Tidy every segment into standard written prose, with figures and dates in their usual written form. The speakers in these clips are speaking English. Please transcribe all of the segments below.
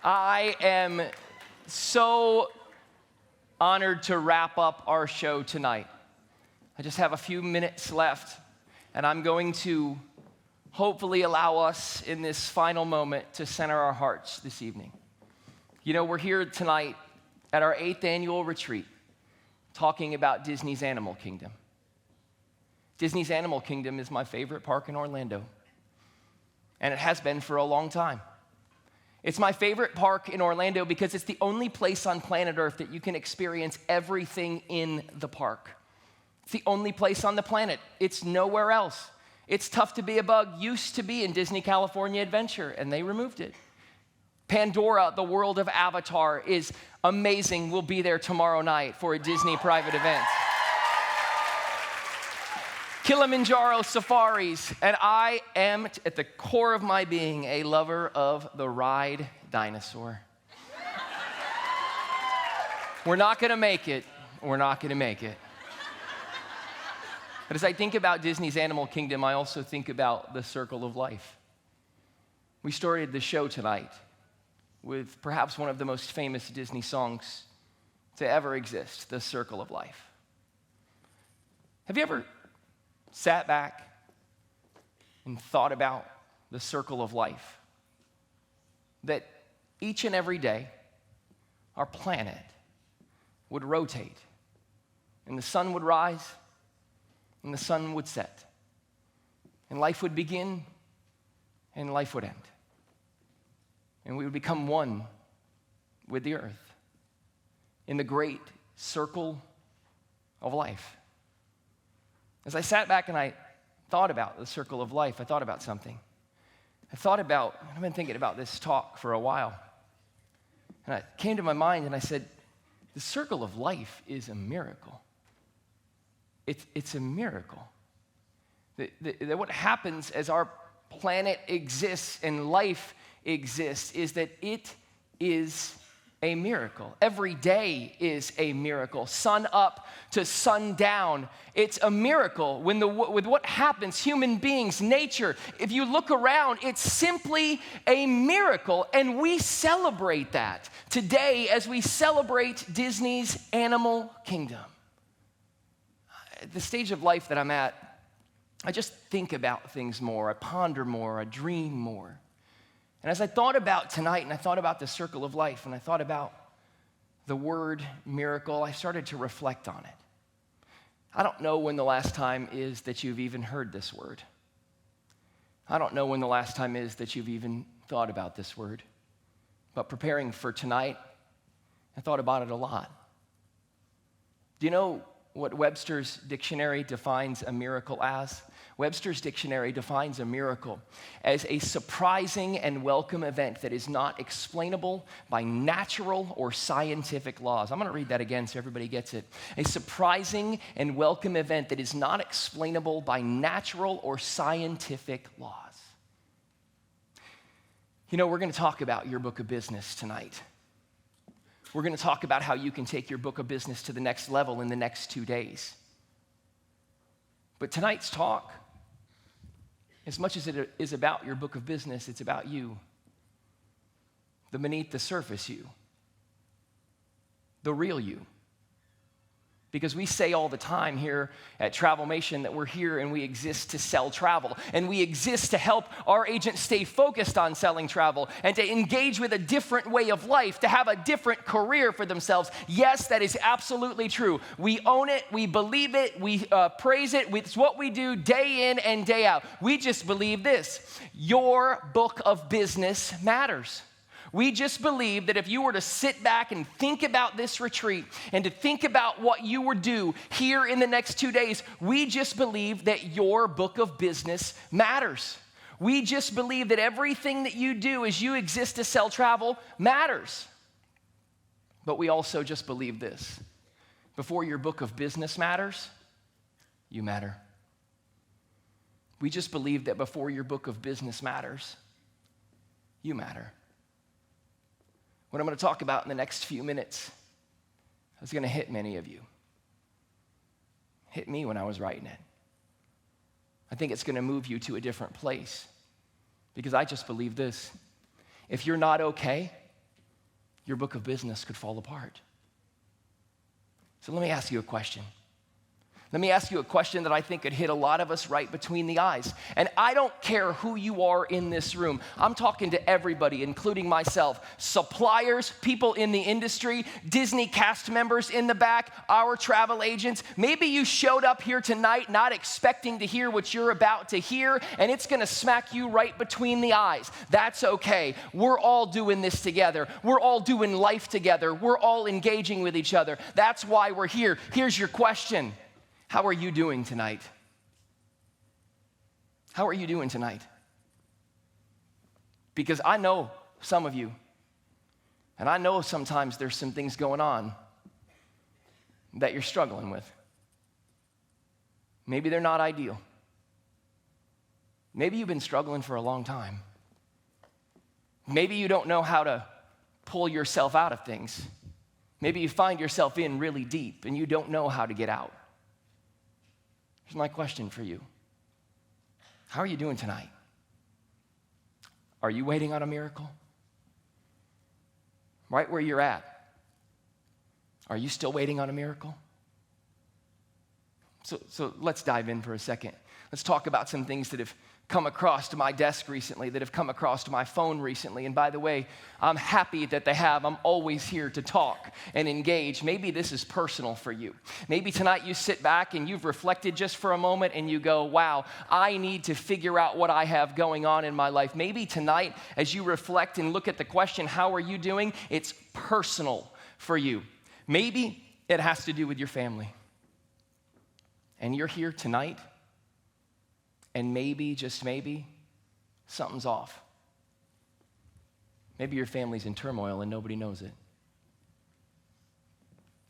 I am so honored to wrap up our show tonight. I just have a few minutes left, and I'm going to hopefully allow us in this final moment to center our hearts this evening. You know, we're here tonight at our 8th annual retreat talking about Disney's Animal Kingdom. Disney's Animal Kingdom is my favorite park in Orlando, and it has been for a long time. It's my favorite park in Orlando because it's the only place on planet Earth that you can experience everything in the park. It's the only place on the planet. It's nowhere else. It's Tough to Be a Bug used to be in Disney California Adventure, and they removed it. Pandora, the world of Avatar, is amazing. We'll be there tomorrow night for a Disney private event. Kilimanjaro safaris, and I am, at the core of my being, a lover of the ride dinosaur. We're not gonna make it. We're not gonna make it. But as I think about Disney's Animal Kingdom, I also think about the circle of life. We started the show tonight with perhaps one of the most famous Disney songs to ever exist, The Circle of Life. Have you ever sat back and thought about the circle of life? That each and every day, our planet would rotate, and the sun would rise, and the sun would set, and life would begin, and life would end. And we would become one with the earth in the great circle of life. As I sat back and I thought about the circle of life, I thought about something. I've been thinking about this talk for a while. And it came to my mind and I said, the circle of life is a miracle. It's a miracle. That what happens as our planet exists and life exists is that it is a miracle. Every day is a miracle. Sun up to sundown, it's a miracle. With what happens, human beings, nature, if you look around, it's simply a miracle, and we celebrate that today as we celebrate Disney's Animal Kingdom. At the stage of life that I'm at, I just think about things more, I ponder more, I dream more. And as I thought about tonight, and I thought about the circle of life, and I thought about the word miracle, I started to reflect on it. I don't know when the last time is that you've even heard this word. I don't know when the last time is that you've even thought about this word. But preparing for tonight, I thought about it a lot. Do you know what Webster's dictionary defines a miracle as? Webster's dictionary defines a miracle as a surprising and welcome event that is not explainable by natural or scientific laws. I'm going to read that again so everybody gets it. A surprising and welcome event that is not explainable by natural or scientific laws. You know, we're going to talk about your book of business tonight. We're going to talk about how you can take your book of business to the next level in the next 2 days. But tonight's talk, as much as it is about your book of business, it's about you. The beneath the surface you. The real you. Because we say all the time here at Travelmation that we're here and we exist to sell travel. And we exist to help our agents stay focused on selling travel and to engage with a different way of life, to have a different career for themselves. Yes, that is absolutely true. We own it, we believe it, we praise it. It's what we do day in and day out. We just believe this: your book of business matters. We just believe that if you were to sit back and think about this retreat and to think about what you would do here in the next 2 days, we just believe that your book of business matters. We just believe that everything that you do as you exist to sell travel matters. But we also just believe this: before your book of business matters, you matter. We just believe that before your book of business matters, you matter. What I'm going to talk about in the next few minutes is going to hit many of you. Hit me when I was writing it. I think it's going to move you to a different place because I just believe this: if you're not okay your book of business could fall apart. So let me ask you a question. Let me ask you a question that I think could hit a lot of us right between the eyes. And I don't care who you are in this room. I'm talking to everybody, including myself. Suppliers, people in the industry, Disney cast members in the back, our travel agents. Maybe you showed up here tonight not expecting to hear what you're about to hear, and it's going to smack you right between the eyes. That's okay. We're all doing this together. We're all doing life together. We're all engaging with each other. That's why we're here. Here's your question. How are you doing tonight? How are you doing tonight? Because I know some of you, and I know sometimes there's some things going on that you're struggling with. Maybe they're not ideal. Maybe you've been struggling for a long time. Maybe you don't know how to pull yourself out of things. Maybe you find yourself in really deep and you don't know how to get out. Here's my question for you. How are you doing tonight? Are you waiting on a miracle? Right where you're at, are you still waiting on a miracle? So let's dive in for a second. Let's talk about some things that have come across to my desk recently, that have come across to my phone recently. And by the way, I'm happy that they have. I'm always here to talk and engage. Maybe this is personal for you. Maybe tonight you sit back and you've reflected just for a moment and you go, wow, I need to figure out what I have going on in my life. Maybe tonight, as you reflect and look at the question, how are you doing? It's personal for you. Maybe it has to do with your family. And you're here tonight, and maybe, just maybe, something's off. Maybe your family's in turmoil and nobody knows it.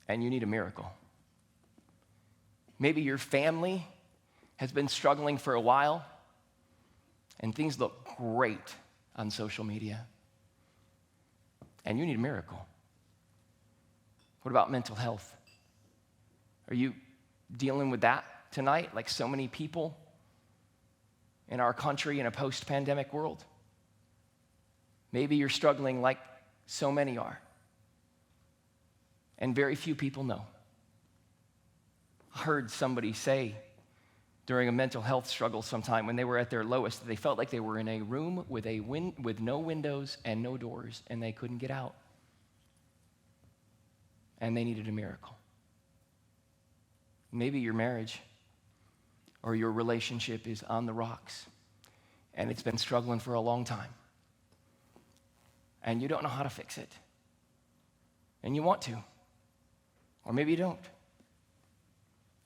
And you need a miracle. Maybe your family has been struggling for a while and things look great on social media. And you need a miracle. What about mental health? Are you dealing with that tonight, like so many people in our country in a post-pandemic world? Maybe you're struggling like so many are, and very few people know. I heard somebody say during a mental health struggle sometime when they were at their lowest that they felt like they were in a room with no windows and no doors, and they couldn't get out. And they needed a miracle. Maybe your marriage or your relationship is on the rocks and it's been struggling for a long time and you don't know how to fix it and you want to, or maybe you don't,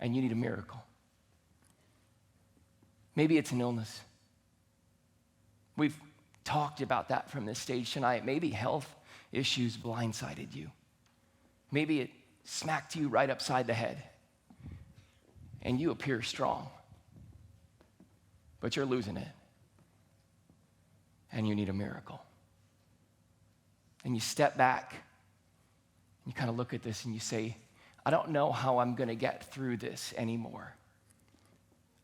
and you need a miracle. Maybe it's an illness. We've talked about that from this stage tonight. Maybe health issues blindsided you. Maybe it smacked you right upside the head and you appear strong, but you're losing it, and you need a miracle. And you step back, you kind of look at this and you say, I don't know how I'm going to get through this anymore.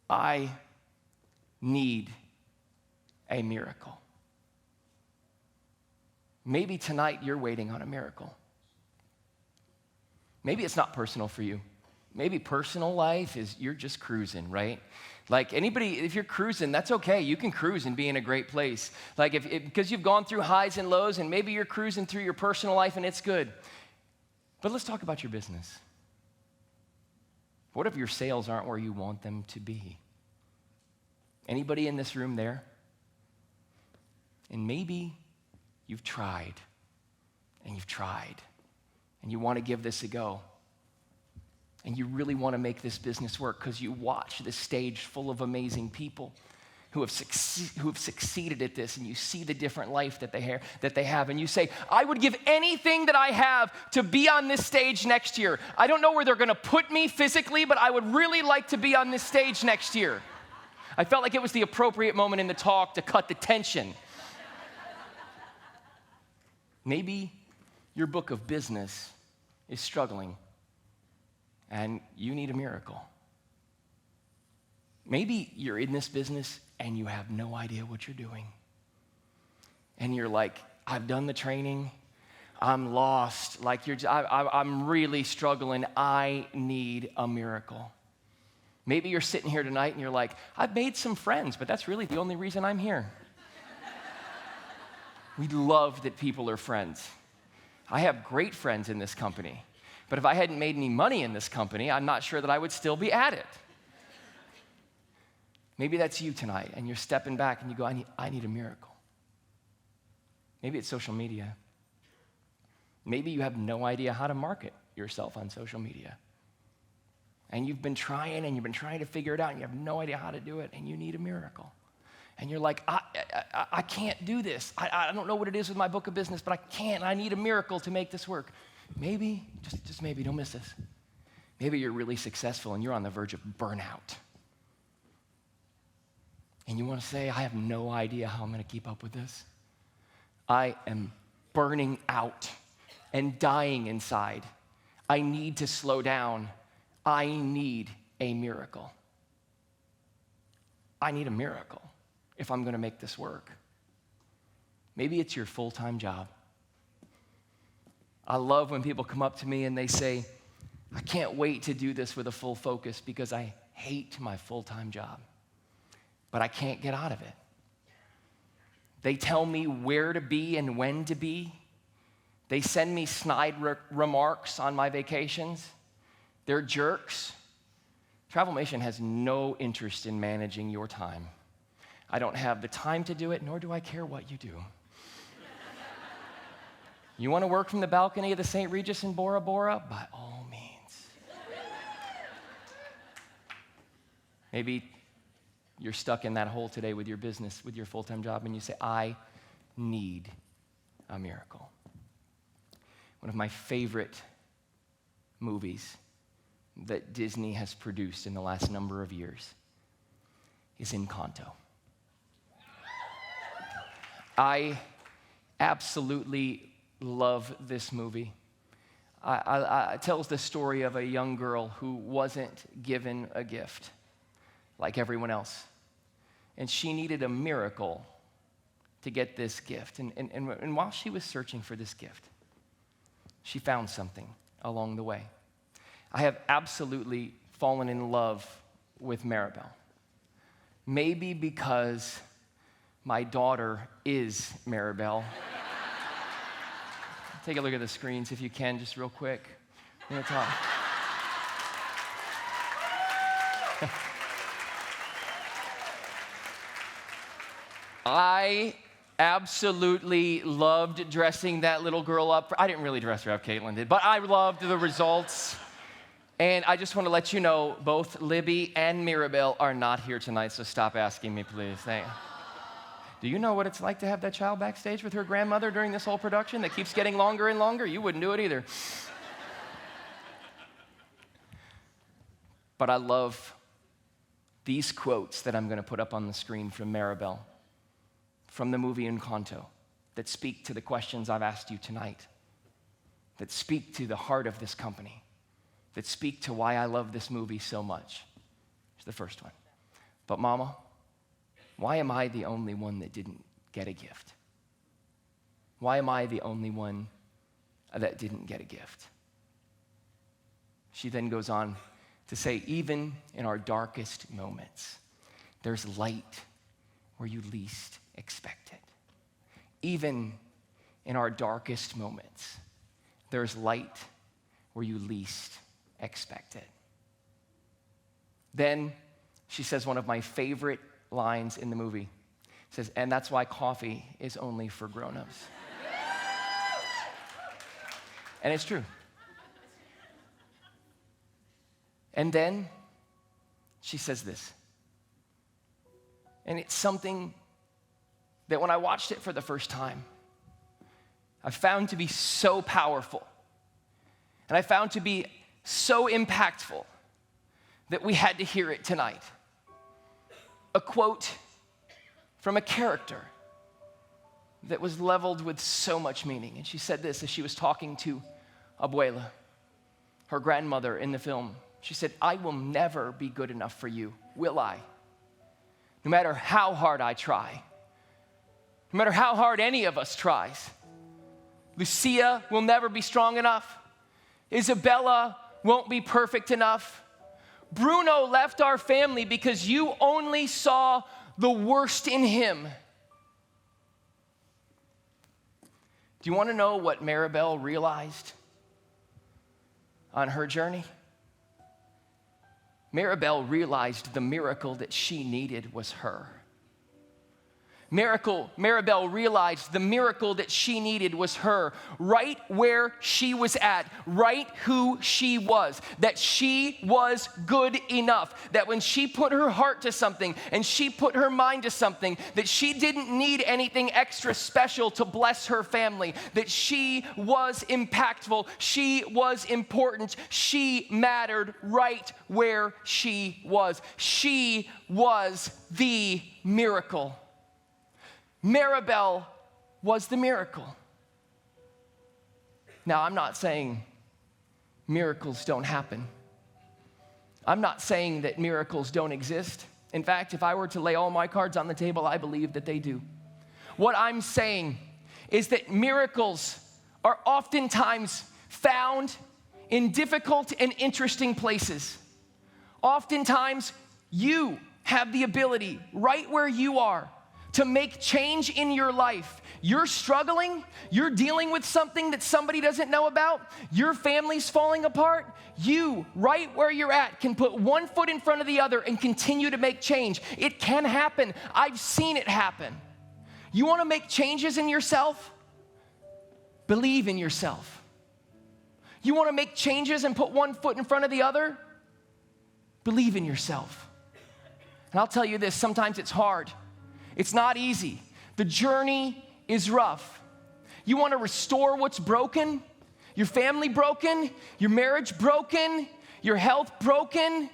I need a miracle. Maybe tonight you're waiting on a miracle. Maybe it's not personal for you. Maybe personal life is you're just cruising, right? Like anybody, if you're cruising, that's okay. You can cruise and be in a great place. Like because you've gone through highs and lows, and maybe you're cruising through your personal life and it's good. But let's talk about your business. What if your sales aren't where you want them to be? Anybody in this room there? And maybe you've tried, and you want to give this a go. And you really want to make this business work because you watch this stage full of amazing people who have succeeded at this, and you see the different life that they have, and you say, I would give anything that I have to be on this stage next year. I don't know where they're going to put me physically, but I would really like to be on this stage next year. I felt like it was the appropriate moment in the talk to cut the tension. Maybe your book of business is struggling and you need a miracle. Maybe you're in this business and you have no idea what you're doing. And you're like, I've done the training, I'm lost. Like I'm really struggling. I need a miracle. Maybe you're sitting here tonight and you're like, I've made some friends, but that's really the only reason I'm here. We love that people are friends. I have great friends in this company, but if I hadn't made any money in this company, I'm not sure that I would still be at it. Maybe that's you tonight, and you're stepping back and you go, I need a miracle. Maybe it's social media. Maybe you have no idea how to market yourself on social media. And you've been trying to figure it out, and you have no idea how to do it, and you need a miracle. And you're like, I can't do this. I don't know what it is with my book of business, but I can't. I need a miracle to make this work. Maybe, just maybe, don't miss this. Maybe you're really successful and you're on the verge of burnout. And you want to say, I have no idea how I'm going to keep up with this. I am burning out and dying inside. I need to slow down. I need a miracle. I need a miracle if I'm going to make this work. Maybe it's your full-time job. I love when people come up to me and they say, I can't wait to do this with a full focus because I hate my full-time job, but I can't get out of it. They tell me where to be and when to be. They send me snide remarks on my vacations. They're jerks. Travelmation has no interest in managing your time. I don't have the time to do it, nor do I care what you do. You want to work from the balcony of the St. Regis in Bora Bora? By all means. Maybe you're stuck in that hole today with your business, with your full-time job, and you say, I need a miracle. One of my favorite movies that Disney has produced in the last number of years is Encanto. I absolutely love this movie. It tells the story of a young girl who wasn't given a gift like everyone else. And she needed a miracle to get this gift. And while she was searching for this gift, she found something along the way. I have absolutely fallen in love with Maribel. Maybe because my daughter is Maribel. Take a look at the screens if you can, just real quick. I'm gonna talk. I absolutely loved dressing that little girl up. I didn't really dress her up, Caitlin did, but I loved the results. And I just want to let you know, both Libby and Mirabelle are not here tonight, so stop asking me, please. Do you know what it's like to have that child backstage with her grandmother during this whole production that keeps getting longer and longer? You wouldn't do it either. But I love these quotes that I'm going to put up on the screen from Maribel, from the movie Encanto, that speak to the questions I've asked you tonight, that speak to the heart of this company, that speak to why I love this movie so much. Here's the first one. But Mama, why am I the only one that didn't get a gift? Why am I the only one that didn't get a gift? She then goes on to say, even in our darkest moments, there's light where you least expect it. Even in our darkest moments, there's light where you least expect it. Then she says one of my favorite lines in the movie. It says, and that's why coffee is only for grown-ups. And it's true. And then she says this. And it's something that when I watched it for the first time, I found to be so powerful. And I found to be so impactful that we had to hear it tonight. A quote from a character that was leveled with so much meaning. And she said this as she was talking to Abuela, her grandmother in the film. She said, I will never be good enough for you, will I? No matter how hard I try, no matter how hard any of us tries, Lucia will never be strong enough. Isabella won't be perfect enough. Bruno left our family because you only saw the worst in him. Do you want to know what Maribel realized on her journey? Maribel realized the miracle that she needed was her. Maribel realized the miracle that she needed was her, right where she was at, right who she was, that she was good enough, that when she put her heart to something and she put her mind to something, that she didn't need anything extra special to bless her family, that she was impactful, she was important, she mattered right where she was. She was the miracle. Maribel was the miracle. Now, I'm not saying miracles don't happen. I'm not saying that miracles don't exist. In fact, if I were to lay all my cards on the table, I believe that they do. What I'm saying is that miracles are oftentimes found in difficult and interesting places. Oftentimes, you have the ability, right where you are, to make change in your life. You're struggling, you're dealing with something that somebody doesn't know about, your family's falling apart. You, right where you're at, can put one foot in front of the other and continue to make change. It can happen. I've seen it happen. You want to make changes in yourself? Believe in yourself. You want to make changes and put one foot in front of the other? Believe in yourself. And I'll tell you this, sometimes it's hard. It's not easy. The journey is rough. You want to restore what's broken? Your family broken? Your marriage broken? Your health broken?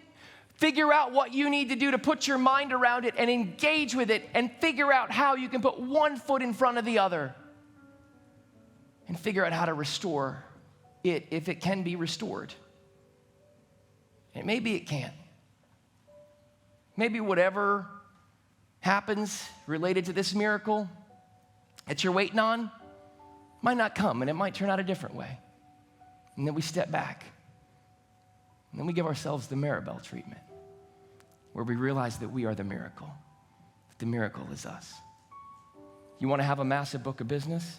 Figure out what you need to do to put your mind around it and engage with it and figure out how you can put one foot in front of the other and figure out how to restore it if it can be restored. And maybe it can't. Maybe whatever happens related to this miracle that you're waiting on might not come, and it might turn out a different way. And then we step back, and then we give ourselves the Maribel treatment, where we realize that we are the miracle, that the miracle is us. You want to have a massive book of business?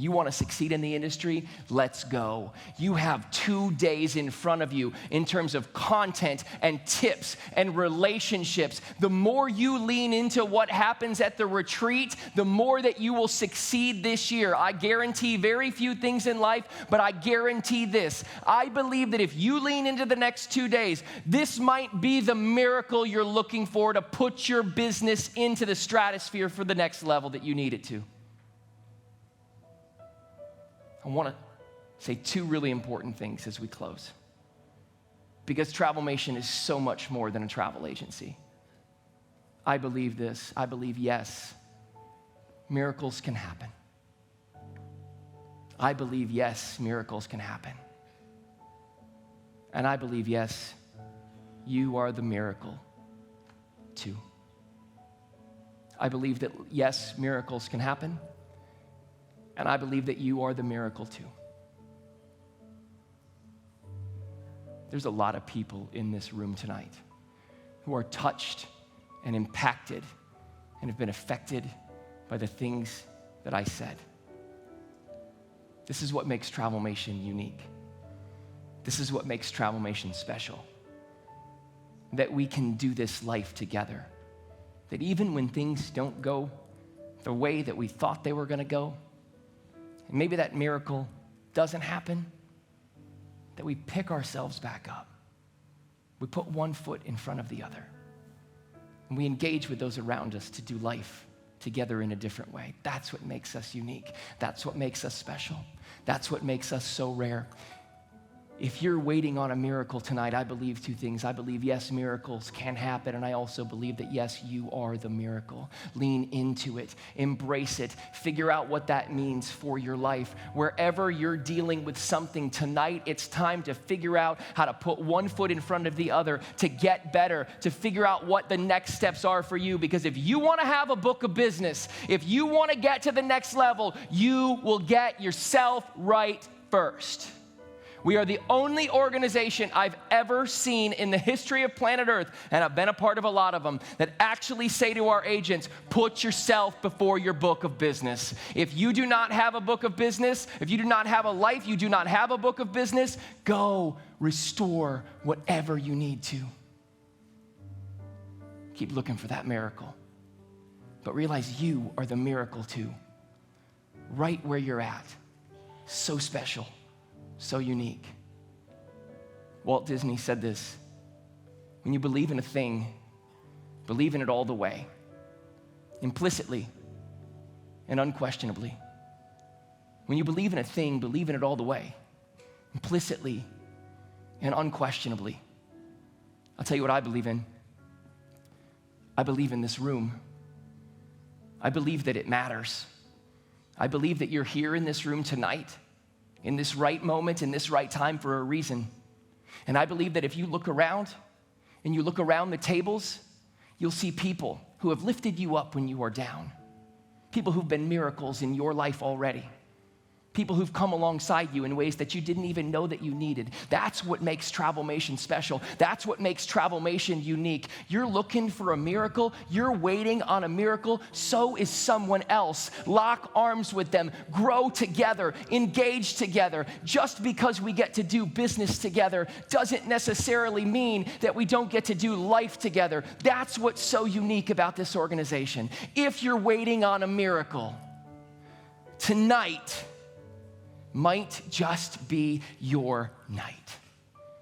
You want to succeed in the industry? Let's go. You have 2 days in front of you in terms of content and tips and relationships. The more you lean into what happens at the retreat, the more that you will succeed this year. I guarantee very few things in life, but I guarantee this. I believe that if you lean into the next 2 days, this might be the miracle you're looking for to put your business into the stratosphere for the next level that you need it to. I want to say 2 really important things as we close. Because Travelmation is so much more than a travel agency. I believe this. I believe, yes, miracles can happen. I believe, yes, miracles can happen. And I believe, yes, you are the miracle too. I believe that, yes, miracles can happen. And I believe that you are the miracle too. There's a lot of people in this room tonight who are touched and impacted and have been affected by the things that I said. This is what makes Travelmation unique. This is what makes Travelmation special. That we can do this life together. That even when things don't go the way that we thought they were going to go, and maybe that miracle doesn't happen, that we pick ourselves back up. We put one foot in front of the other. And we engage with those around us to do life together in a different way. That's what makes us unique. That's what makes us special. That's what makes us so rare. If you're waiting on a miracle tonight, I believe two things. I believe, yes, miracles can happen, and I also believe that, yes, you are the miracle. Lean into it. Embrace it. Figure out what that means for your life. Wherever you're dealing with something tonight, it's time to figure out how to put one foot in front of the other, to get better, to figure out what the next steps are for you. Because if you want to have a book of business, if you want to get to the next level, you will get yourself right first. We are the only organization I've ever seen in the history of planet Earth, and I've been a part of a lot of them, that actually say to our agents, put yourself before your book of business. If you do not have a book of business, if you do not have a life, you do not have a book of business, go restore whatever you need to. Keep looking for that miracle. But realize you are the miracle too. Right where you're at. So special. So unique. Walt Disney said this: when you believe in a thing, believe in it all the way, implicitly and unquestionably. When you believe in a thing, believe in it all the way, implicitly and unquestionably. I'll tell you what I believe in. I believe in this room. I believe that it matters. I believe that you're here in this room tonight, in this right moment, in this right time for a reason. And I believe that if you look around and you look around the tables, you'll see people who have lifted you up when you are down. People who've been miracles in your life already. People who've come alongside you in ways that you didn't even know that you needed. That's what makes Travelmation special. That's what makes Travelmation unique. You're looking for a miracle. You're waiting on a miracle. So is someone else. Lock arms with them. Grow together. Engage together. Just because we get to do business together doesn't necessarily mean that we don't get to do life together. That's what's so unique about this organization. If you're waiting on a miracle, tonight might just be your night.